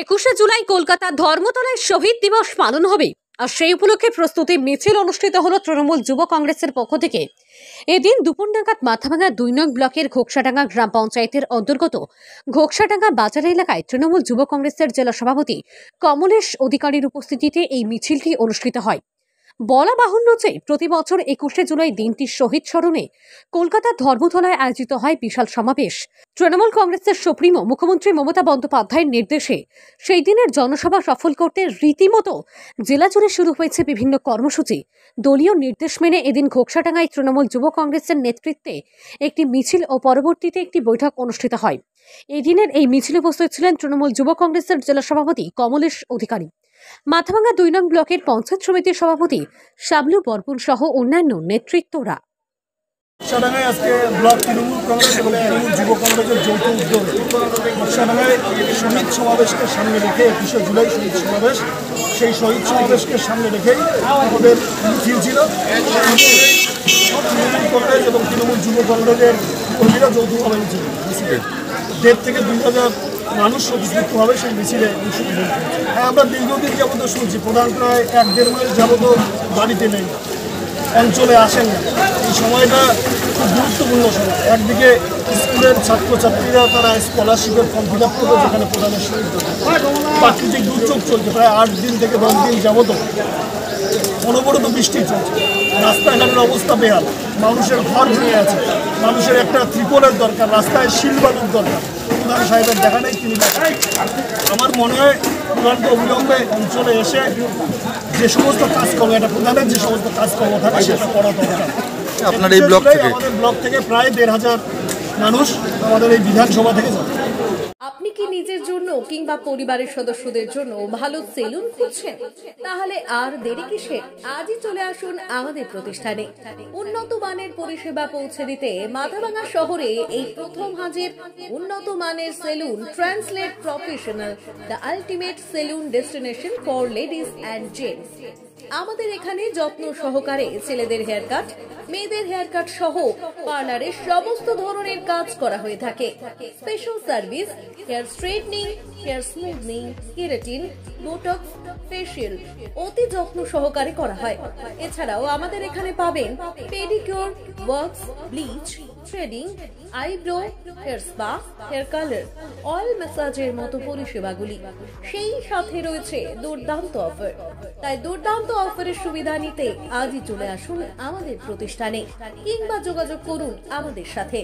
21শে জুলাই কলকাতা ধর্মতলায় শহীদ দিবস পালন হবে। আর সেই উপলক্ষে প্রস্তুতি মিছিল অনুষ্ঠিত হলো তৃণমূল যুব কংগ্রেসের পক্ষ থেকে। এদিন দুপুর নাগাদ মাথাভাঙা 2 নং ব্লকের ঘোকসাডাঙ্গা গ্রাম পঞ্চায়েতের অন্তর্গত ঘোকসাডাঙ্গা বাজার এলাকায় তৃণমূল যুব কংগ্রেসের জেলা সভাপতি কমলেশ অধিকারীর উপস্থিতিতে এই মিছিলটি অনুষ্ঠিত হয়। বলা বাহুল্য যে প্রতি বছর 21শে জুলাই দিনটি শহীদ স্মরণে কলকাতার ধর্মতলায় আয়োজিত হয় বিশাল সমাবেশ। তৃণমূল কংগ্রেসের সুপ্রিমো মুখ্যমন্ত্রী মমতা বন্দ্যোপাধ্যায়ের নির্দেশে সেই দিনের জনসভা সফল করতে রীতিমতো জেলা জুড়ে শুরু হয়েছে বিভিন্ন কর্মসূচি। দলীয় নির্দেশ মেনে এদিন ঘোকসাডাঙ্গায় তৃণমূল যুব কংগ্রেসের নেতৃত্বে একটি মিছিল ও পরবর্তীতে একটি বৈঠক অনুষ্ঠিত হয়। এই দিনের এই মিছিলে উপস্থিত ছিলেন তৃণমূল যুব কংগ্রেসের জেলা সভাপতি কমলেশ অধিকারী, মাথাভাঙা 2 নং ব্লকের পঞ্চায়েত সমিতির সভাপতি শাবলু বরপুর সহ অন্যান্য নেতৃত্বরা। ঘোকসাডাঙ্গায় আজকে ব্লক তৃণমূল কংগ্রেস এবং তৃণমূল যুব কংগ্রেসের যৌথ উদ্যোগ ঘোকসাডাঙ্গায় শহীদ সমাবেশকে সামনে রেখে 21শে জুলাই শহীদ সমাবেশ, সেই শহীদ সমাবেশকে সামনে রেখেই আমাদের মিছিল ছিল। তৃণমূল কংগ্রেস এবং তৃণমূল যুব কংগ্রেসের কর্মীরা যৌথভাবে মিছিল 1.5 থেকে 2,000 মানুষ স্বতঃস্ফূর্তভাবে সেই মিছিলে অংশগ্রহণ করেছে। হ্যাঁ, আমরা দীর্ঘদিন যাবত শুনছি প্রধান প্রায় 1-1.5 মাস যাবত বাড়িতে নেই, অঞ্চলে আসেন না। এই সময়টা খুব গুরুত্বপূর্ণ সময়। একদিকে স্কুলের ছাত্রছাত্রীরা তারা স্কলারশিপের ফর্ম ফিল আপ করবে, যেখানে প্রধানের শহীদ। প্রাকৃতিক দুর্যোগ চলছে, প্রায় 8 দিন থেকে 10 দিন যাবত অনবরত বৃষ্টি চলছে, রাস্তাঘাটের অবস্থা বেহাল, মানুষের ঘর ভেঙে আছে, মানুষের একটা ত্রিপলের দরকার, রাস্তায় শিলবালুর দরকার। প্রধান সাহেবের দেখা নেই, তিনি আমার মনে হয় প্রধানকে অবিলম্বে অঞ্চলে এসে যে সমস্ত কাজকর্ম, একটা প্রধানের যে সমস্ত কাজকর্ম থাকে সেটা করা দরকার। আপনার এই ব্লক থেকে আমাদের ব্লক থেকে প্রায় 1,500 মানুষ আমাদের এই বিধানসভা থেকে যাবে। আপনি কি নিজের জন্য কিংবা পরিবারের সদস্যদের জন্য ভালো সেলুন খুঁজছেন? তাহলে আর দেরি কিসে? আজই চলে আসুন আমাদের প্রতিষ্ঠানে। উন্নত মানের পরিষেবা পৌঁছে দিতে মাথাভাঙা শহরে এই প্রথম হাজির উন্নত মানের salon translate professional, the ultimate salon destination for ladies and gents. আমাদের এখানে যত্ন সহকারে ছেলেদের হেয়ার কাট, মেয়েদের হেয়ার কাট সহ পার্লারের সমস্ত ধরনের কাজ করা হয়ে থাকে। Special service, hair straightening, hair smoothing, keratin, botox, facial অতি যত্ন সহকারে করা হয়। এছাড়াও আমাদের এখানে পাবেন pedicure, wax, bleach, threading, eyebrow, hair spa, hair colour, oil ম্যাসাজের মতো পরিষেবাগুলি। সেই সাথে রয়েছে দুর্দান্ত অফার। তাই দুর্দান্ত অফারের সুবিধা নিতে আজই চলে আসুন আমাদের প্রতিষ্ঠানে কিংবা যোগাযোগ করুন আমাদের সাথে।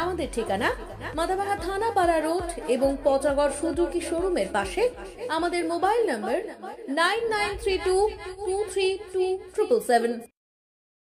আমাদের ঠিকানা মাথাভাঙা থানাপাড়া রোড এবং পচাগড় সুজুকি শোরুমের পাশে। আমাদের মোবাইল নম্বর 9932232777।